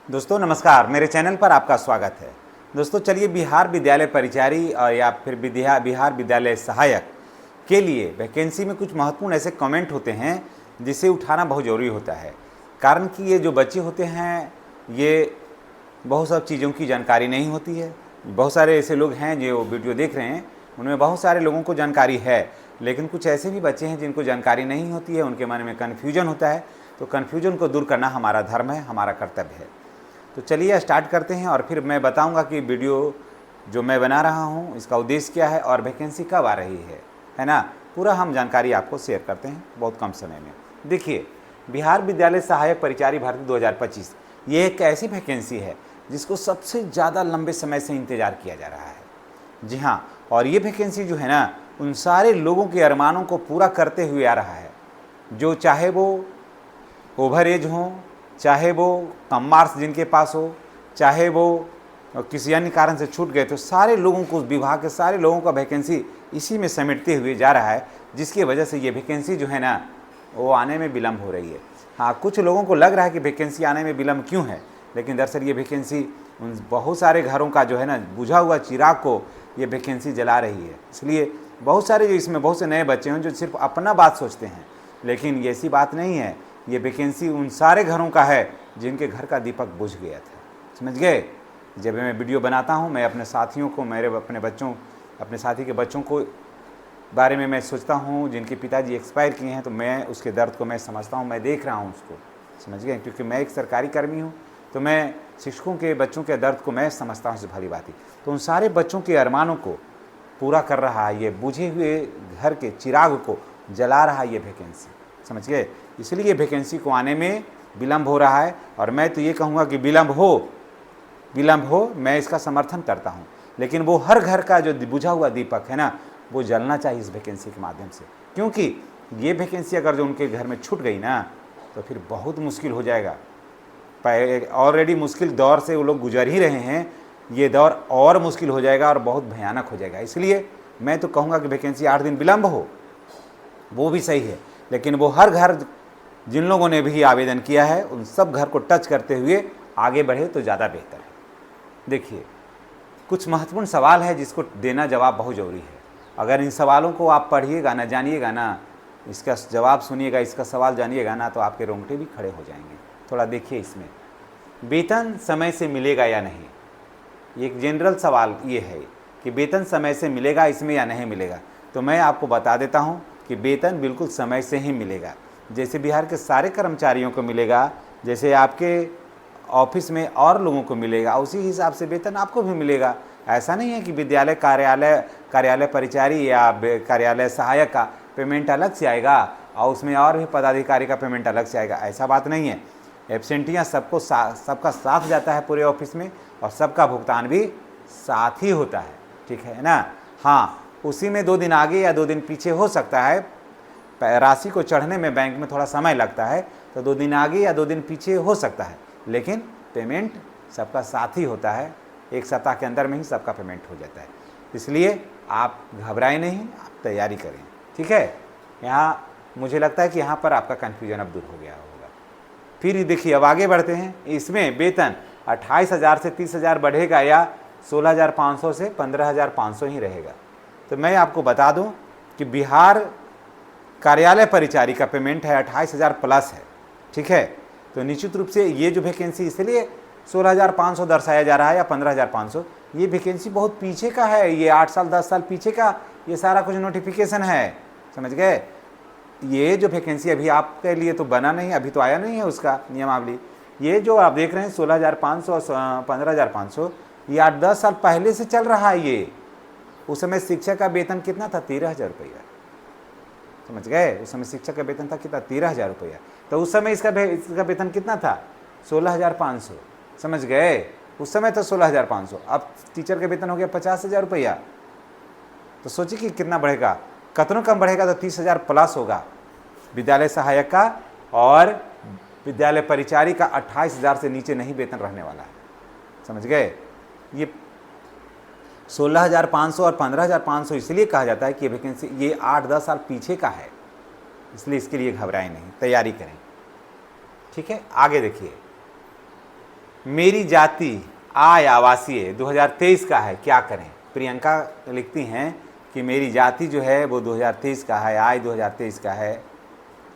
दोस्तों नमस्कार, मेरे चैनल पर आपका स्वागत है। दोस्तों चलिए, बिहार विद्यालय परिचारी या फिर बिहार विद्यालय सहायक के लिए वैकेंसी में कुछ महत्वपूर्ण ऐसे कमेंट होते हैं जिसे उठाना बहुत ज़रूरी होता है। कारण कि ये जो बच्चे होते हैं ये बहुत सब चीज़ों की जानकारी नहीं होती है। बहुत सारे ऐसे लोग हैं जो वीडियो देख रहे हैं, उनमें बहुत सारे लोगों को जानकारी है, लेकिन कुछ ऐसे भी बच्चे हैं जिनको जानकारी नहीं होती है, उनके मन में कन्फ्यूजन होता है। तो कन्फ्यूजन को दूर करना हमारा धर्म है, हमारा कर्तव्य है। तो चलिए स्टार्ट करते हैं और फिर मैं बताऊंगा कि वीडियो जो मैं बना रहा हूं इसका उद्देश्य क्या है और वैकेंसी कब आ रही है ना। पूरा हम जानकारी आपको शेयर करते हैं बहुत कम समय में। देखिए, बिहार विद्यालय सहायक परिचारी भर्ती 2025 ये एक ऐसी वैकेंसी है जिसको सबसे ज़्यादा लंबे समय से इंतज़ार किया जा रहा है। जी हाँ, और ये वैकेंसी जो है ना उन सारे लोगों के अरमानों को पूरा करते हुए आ रहा है, जो चाहे वो ओवर एज हों, चाहे वो कम मार्क्स जिनके पास हो, चाहे वो किसी अन्य कारण से छूट गए, तो सारे लोगों को, विभाग के सारे लोगों का वैकेंसी इसी में समेटते हुए जा रहा है, जिसकी वजह से ये वैकेंसी जो है ना वो आने में विलम्ब हो रही है। हाँ, कुछ लोगों को लग रहा है कि वैकेंसी आने में विलम्ब क्यों है, लेकिन दरअसल ये वैकेंसी उन बहुत सारे घरों का जो है ना बुझा हुआ चिराग को ये वैकेंसी जला रही है। इसलिए बहुत सारे जो इसमें बहुत से नए बच्चे हैं जो सिर्फ अपना बात सोचते हैं, लेकिन ये ऐसी बात नहीं है। ये वैकेंसी उन सारे घरों का है जिनके घर का दीपक बुझ गया था। समझ गए? जब मैं वीडियो बनाता हूँ, मैं अपने साथियों को, अपने साथी के बच्चों को बारे में मैं सोचता हूँ जिनके पिताजी एक्सपायर किए हैं, तो मैं उसके दर्द को मैं समझता हूँ, मैं देख रहा हूँ उसको। समझ गए? क्योंकि मैं एक सरकारी कर्मी हूँ, तो मैं शिक्षकों के बच्चों के दर्द को मैं समझता हूँ से भली बात ही। तो उन सारे बच्चों के अरमानों को पूरा कर रहा है, ये बुझे हुए घर के चिराग को जला रहा है ये वैकेंसी। समझ गए? इसलिए ये वैकेंसी को आने में विलम्ब हो रहा है, और मैं तो ये कहूँगा कि विलम्ब हो, मैं इसका समर्थन करता हूँ। लेकिन वो हर घर का जो बुझा हुआ दीपक है ना, वो जलना चाहिए इस वैकेंसी के माध्यम से। क्योंकि ये वैकेंसी अगर जो उनके घर में छूट गई ना, तो फिर बहुत मुश्किल हो जाएगा। ऑलरेडी मुश्किल दौर से वो लोग गुजर ही रहे हैं, ये दौर और मुश्किल हो जाएगा और बहुत भयानक हो जाएगा। इसलिए मैं तो कहूँगा कि वैकेंसी 8 दिन विलम्ब हो, वो भी सही है, लेकिन वो हर घर, जिन लोगों ने भी आवेदन किया है, उन सब घर को टच करते हुए आगे बढ़े तो ज़्यादा बेहतर है। देखिए, कुछ महत्वपूर्ण सवाल है जिसको देना जवाब बहुत ज़रूरी है। अगर इन सवालों को आप पढ़िएगा ना, जानिएगा ना, इसका जवाब सुनिएगा, इसका सवाल जानिएगा ना, तो आपके रोंगटे भी खड़े हो जाएंगे। थोड़ा देखिए इसमें, वेतन समय से मिलेगा या नहीं। एक जनरल सवाल ये है कि वेतन समय से मिलेगा इसमें या नहीं मिलेगा। तो मैं आपको बता देता हूँ कि वेतन बिल्कुल समय से ही मिलेगा, जैसे बिहार के सारे कर्मचारियों को मिलेगा, जैसे आपके ऑफिस में और लोगों को मिलेगा, उसी हिसाब से वेतन आपको भी मिलेगा। ऐसा नहीं है कि विद्यालय कार्यालय परिचारी या कार्यालय सहायक का पेमेंट अलग से आएगा और उसमें और भी पदाधिकारी का पेमेंट अलग से आएगा, ऐसा बात नहीं है। एब्सेंटियाँ सबका साथ जाता है पूरे ऑफिस में, और सबका भुगतान भी साथ ही होता है। ठीक है ना? हाँ, उसी में 2 दिन आगे या 2 दिन पीछे हो सकता है, राशि को चढ़ने में बैंक में थोड़ा समय लगता है, तो 2 दिन आगे या 2 दिन पीछे हो सकता है, लेकिन पेमेंट सबका साथ ही होता है। 1 सप्ताह के अंदर में ही सबका पेमेंट हो जाता है। इसलिए आप घबराएं नहीं, आप तैयारी करें। ठीक है? यहाँ मुझे लगता है कि यहाँ पर आपका कन्फ्यूजन अब दूर हो गया होगा। फिर देखिए, अब आगे बढ़ते हैं। इसमें वेतन 28,000 से 30,000 बढ़ेगा या 16,500 से 15,500 ही रहेगा। तो मैं आपको बता दूं कि बिहार कार्यालय परिचारी का पेमेंट है 28,000 प्लस है। ठीक है? तो निश्चित रूप से ये जो वैकेंसी इसलिए 16,500 दर्शाया जा रहा है या 15,500, ये वैकेंसी बहुत पीछे का है। ये 8 साल 10 साल पीछे का ये सारा कुछ नोटिफिकेशन है। समझ गए? ये जो वैकेंसी अभी आपके लिए तो बना नहीं, अभी तो आया नहीं है उसका नियमावली। ये जो आप देख रहे हैं 16,500 और 15,500, ये 8-10 साल पहले से चल रहा है। ये उस समय शिक्षक का वेतन कितना था? 13,000 रुपया। समझ गए? उस समय शिक्षक का वेतन था कितना? 13,000 रुपया। तो उस समय इसका वेतन कितना था? 16,500। समझ गए? उस समय तो 16,500, अब टीचर का वेतन हो गया 50,000 रुपया। तो सोचिए कि कितना बढ़ेगा। कतनों कम बढ़ेगा तो 30,000 प्लस होगा विद्यालय सहायक का, और विद्यालय परिचारी का 28,000 से नीचे नहीं वेतन रहने वाला है। समझ गए? ये 16,500 और 15,500 इसलिए कहा जाता है कि ये वैकेंसी ये 8-10 साल पीछे का है, इसलिए इसके लिए घबराएं नहीं, तैयारी करें। ठीक है? आगे देखिए, मेरी जाति आय आवासीय 2023 का है, क्या करें। प्रियंका लिखती हैं कि मेरी जाति जो है वो 2023 का है, आय 2023 का है,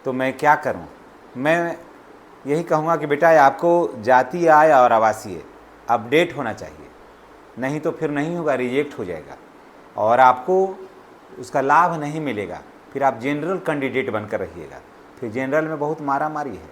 तो मैं क्या करूं। मैं यही कहूँगा कि बेटा आपको जाति आय और आवासीय अपडेट होना चाहिए, नहीं तो फिर नहीं होगा, रिजेक्ट हो जाएगा और आपको उसका लाभ नहीं मिलेगा। फिर आप जनरल कैंडिडेट बनकर रहिएगा, फिर जनरल में बहुत मारा मारी है,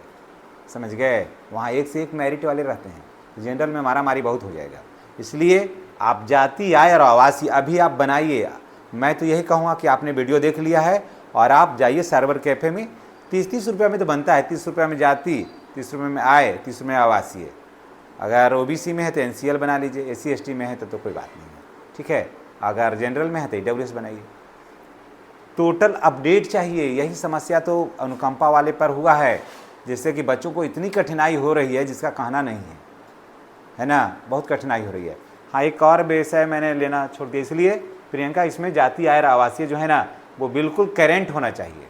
समझ गए। वहाँ एक से एक मेरिट वाले रहते हैं, जनरल में मारा मारी बहुत हो जाएगा। इसलिए आप जाति आय और आवासीय अभी आप बनाइए। मैं तो यही कहूँगा कि आपने वीडियो देख लिया है और आप जाइए साइबर कैफ़े में। 30-30 रुपये में तो बनता है, 30 रुपये में जाति, 30 रुपये में आय, 30 रुपये में आवासीय। अगर ओबीसी में है तो एनसीएल बना लीजिए, SC ST में है तो कोई बात नहीं है, ठीक है। अगर जनरल में है तो EWS बनाइए। टोटल अपडेट चाहिए, यही समस्या तो अनुकंपा वाले पर हुआ है, जिससे कि बच्चों को इतनी कठिनाई हो रही है जिसका कहना नहीं है ना, बहुत कठिनाई हो रही है। हाँ, एक और विषय मैंने लेना छोड़ दिया, इसलिए प्रियंका इसमें जाति आय आवासीय जो है ना वो बिल्कुल करेंट होना चाहिए,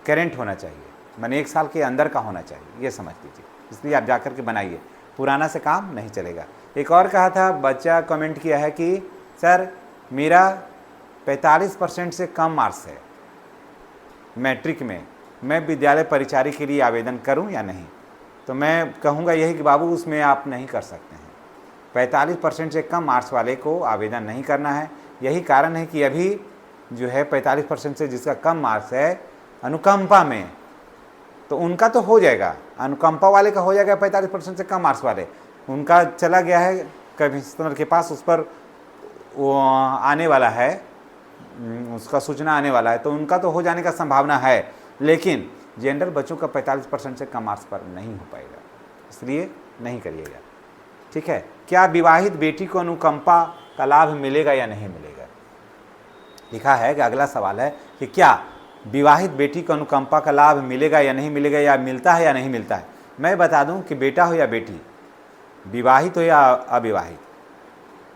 करेंट होना चाहिए, मैंने 1 साल के अंदर का होना चाहिए, ये समझ लीजिए। इसलिए आप जाकर के बनाइए, पुराना से काम नहीं चलेगा। एक और कहा था, बच्चा कमेंट किया है कि सर मेरा 45% से कम मार्क्स है मैट्रिक में, मैं विद्यालय परिचारी के लिए आवेदन करूं या नहीं। तो मैं कहूंगा यही कि बाबू उसमें आप नहीं कर सकते हैं, 45% से कम मार्क्स वाले को आवेदन नहीं करना है। यही कारण है कि अभी जो है 45% से जिसका कम मार्क्स है अनुकंपा में, तो उनका तो हो जाएगा, अनुकंपा वाले का हो जाएगा। 45% से कम मार्क्स वाले उनका चला गया है कमिश्नर के पास, उस पर वो आने वाला है, उसका सूचना आने वाला है, तो उनका तो हो जाने का संभावना है। लेकिन जनरल बच्चों का 45% से कम मार्क्स पर नहीं हो पाएगा, इसलिए नहीं करिएगा, ठीक है। क्या विवाहित बेटी को अनुकंपा का लाभ मिलेगा या नहीं मिलेगा, लिखा है कि अगला सवाल है कि क्या विवाहित बेटी को अनुकंपा का लाभ मिलेगा या नहीं मिलेगा, या मिलता है या नहीं मिलता है। मैं बता दूं कि बेटा हो या बेटी, विवाहित हो या अविवाहित,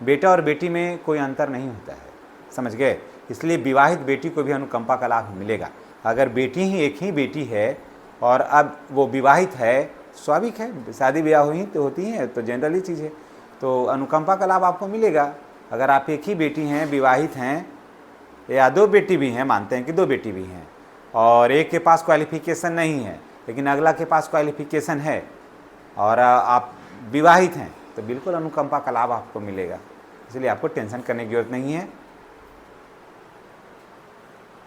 बेटा और बेटी में कोई अंतर नहीं होता है, समझ गए। इसलिए विवाहित बेटी को भी अनुकंपा का लाभ मिलेगा। अगर बेटी ही एक ही बेटी है और अब वो विवाहित है, स्वाभाविक है, शादी ब्याह हुई तो होती है, तो जनरली चीज़ है, तो अनुकंपा का लाभ आपको मिलेगा। अगर आप एक ही बेटी हैं, विवाहित हैं, या 2 बेटी भी हैं, मानते हैं कि 2 बेटी भी हैं, और एक के पास क्वालिफिकेशन नहीं है लेकिन अगला के पास क्वालिफिकेशन है और आप विवाहित हैं, तो बिल्कुल अनुकंपा का लाभ आपको मिलेगा। इसलिए आपको टेंशन करने की जरूरत नहीं है,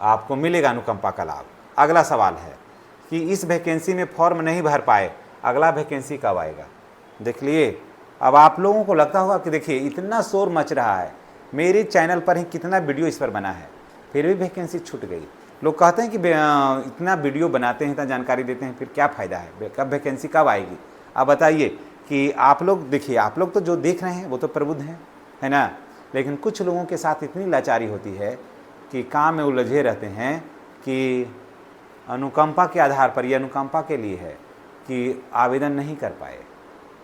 आपको मिलेगा अनुकंपा का लाभ। अगला सवाल है कि इस वैकेंसी में फॉर्म नहीं भर पाए, अगला वैकेंसी कब आएगा। देख लिए, अब आप लोगों को लगता होगा कि देखिए इतना शोर मच रहा है, मेरे चैनल पर ही कितना वीडियो इस पर बना है, फिर भी वैकेंसी छूट गई। लोग कहते हैं कि इतना वीडियो बनाते हैं, इतना जानकारी देते हैं, फिर क्या फ़ायदा है, कब वैकेंसी कब आएगी। अब बताइए कि आप लोग देखिए, आप लोग तो जो देख रहे हैं वो तो प्रबुद्ध हैं, है ना, लेकिन कुछ लोगों के साथ इतनी लाचारी होती है कि काम में उलझे रहते हैं कि अनुकंपा के आधार पर, ये अनुकंपा के लिए है कि आवेदन नहीं कर पाए,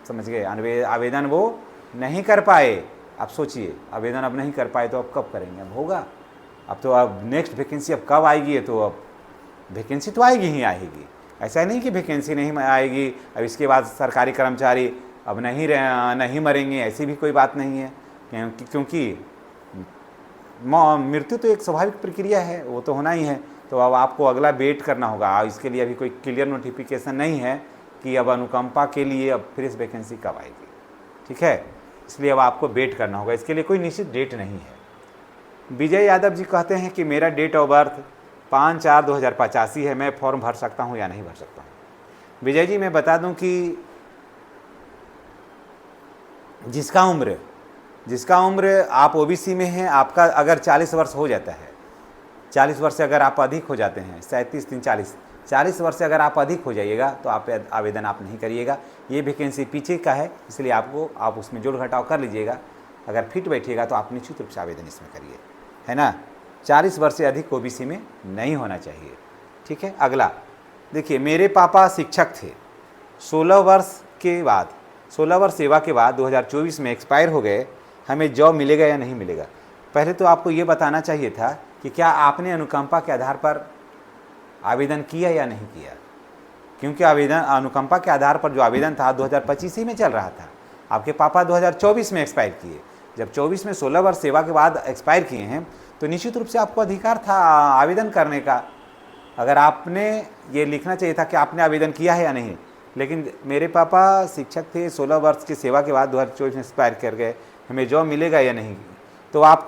समझ गए, आवेदन वो नहीं कर पाए। अब सोचिए, आवेदन अब नहीं कर पाए तो अब कब करेंगे, अब होगा, अब तो अब नेक्स्ट वैकेंसी अब कब आएगी, तो अब वैकेंसी तो आएगी ही आएगी। ऐसा नहीं कि वैकेंसी नहीं आएगी, अब इसके बाद सरकारी कर्मचारी अब नहीं मरेंगे, ऐसी भी कोई बात नहीं है, क्योंकि मृत्यु तो एक स्वाभाविक प्रक्रिया है, वो तो होना ही है। तो अब आपको अगला वेट करना होगा, इसके लिए अभी कोई क्लियर नोटिफिकेशन नहीं है कि अब अनुकंपा के लिए अब फ्रेश वैकेंसी कब आएगी, ठीक है। इसलिए अब आपको वेट करना होगा, इसके लिए कोई निश्चित डेट नहीं है। विजय यादव जी कहते हैं कि मेरा डेट ऑफ बर्थ 5/4/2085 है, मैं फॉर्म भर सकता हूं या नहीं भर सकता हूं। विजय जी, मैं बता दूं कि जिसका उम्र आप ओबीसी में हैं, आपका अगर 40 वर्ष हो जाता है, 40 वर्ष से अगर आप अधिक हो जाते हैं, 37 3 40 वर्ष से अगर आप अधिक हो जाइएगा तो आप आवेदन आप नहीं करिएगा। ये वैकेंसी पीछे का है, इसलिए आप उसमें जोड़ घटाव कर लीजिएगा। अगर फिट बैठिएगा तो आप निश्चित रूप से आवेदन इसमें करिए, है ना। 40 वर्ष से अधिक ओबीसी में नहीं होना चाहिए, ठीक है। अगला देखिए, मेरे पापा शिक्षक थे, 16 वर्ष सेवा के बाद 2024 में एक्सपायर हो गए, हमें जॉब मिलेगा या नहीं मिलेगा। पहले तो आपको ये बताना चाहिए था कि क्या आपने अनुकंपा के आधार पर आवेदन किया या नहीं किया। क्योंकि आवेदन अनुकंपा के आधार पर जो आवेदन था 2025 ही में चल रहा था। आपके पापा 2024 में एक्सपायर किए। जब 24 में 16 वर्ष सेवा के बाद एक्सपायर किए हैं तो निश्चित रूप से आपको अधिकार था आवेदन करने का। अगर आपने ये लिखना चाहिए था कि आपने आवेदन किया है या नहीं, लेकिन मेरे पापा शिक्षक थे, 16 वर्ष की सेवा के बाद 2024 में एक्सपायर कर गए, हमें जॉब मिलेगा या नहीं। तो आप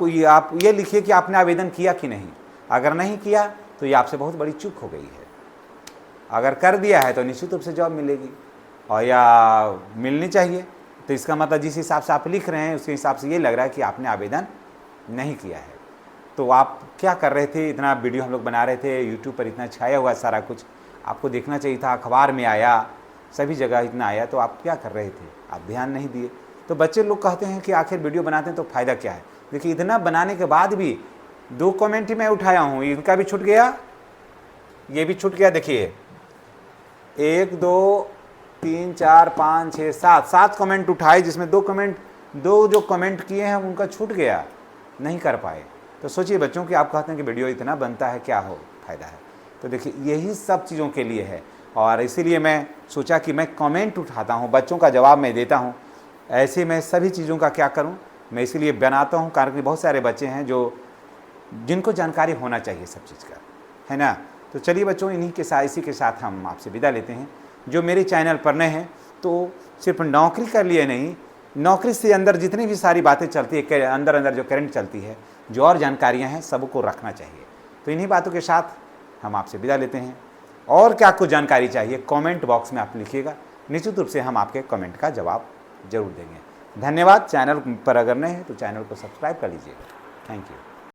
ये लिखिए कि आपने आवेदन किया कि नहीं। अगर नहीं किया तो ये आपसे बहुत बड़ी चूक हो गई है। अगर कर दिया है तो निश्चित रूप से जॉब मिलेगी और या मिलनी चाहिए। तो इसका मतलब जिस हिसाब से आप लिख रहे हैं उसके हिसाब से ये लग रहा है कि आपने आवेदन नहीं किया है। तो आप क्या कर रहे थे? इतना वीडियो हम लोग बना रहे थे, यूट्यूब पर इतना छाया हुआ सारा कुछ, आपको देखना चाहिए था, अखबार में आया, सभी जगह इतना आया, तो आप क्या कर रहे थे? आप ध्यान नहीं दिए। तो बच्चे लोग कहते हैं कि आखिर वीडियो बनाते हैं तो फ़ायदा क्या है। देखिए इतना बनाने के बाद भी 2 कमेंट ही मैं उठाया हूँ, इनका भी छूट गया, ये भी छूट गया। देखिए 1 2 3 4 5 6 7 कमेंट उठाए, जिसमें 2 जो कमेंट किए हैं उनका छूट गया, नहीं कर पाए। तो सोचिए बच्चों कि आप कहते हैं कि वीडियो इतना बनता है, क्या हो फ़ायदा है। तो देखिए यही सब चीज़ों के लिए है और इसीलिए मैं सोचा कि मैं कमेंट उठाता हूँ, बच्चों का जवाब मैं देता हूँ। ऐसे मैं सभी चीज़ों का क्या करूँ, मैं इसीलिए बनाता हूँ, कारण कि बहुत सारे बच्चे हैं जिनको जानकारी होना चाहिए सब चीज़ का, है ना। तो चलिए बच्चों, इसी के साथ हम आपसे विदा लेते हैं। जो मेरे चैनल पर नए हैं तो सिर्फ नौकरी कर लिए नहीं, नौकरी से अंदर जितनी भी सारी बातें चलती है, अंदर जो करंट चलती है, जो और जानकारियाँ हैं, सबको रखना चाहिए। तो इन्हीं बातों के साथ हम आपसे विदा लेते हैं। और क्या आपको जानकारी चाहिए कमेंट बॉक्स में आप लिखिएगा, निश्चित रूप से हम आपके कमेंट का जवाब जरूर देंगे। धन्यवाद। चैनल पर अगर नए हैं तो चैनल को सब्सक्राइब कर लीजिएगा। Thank you.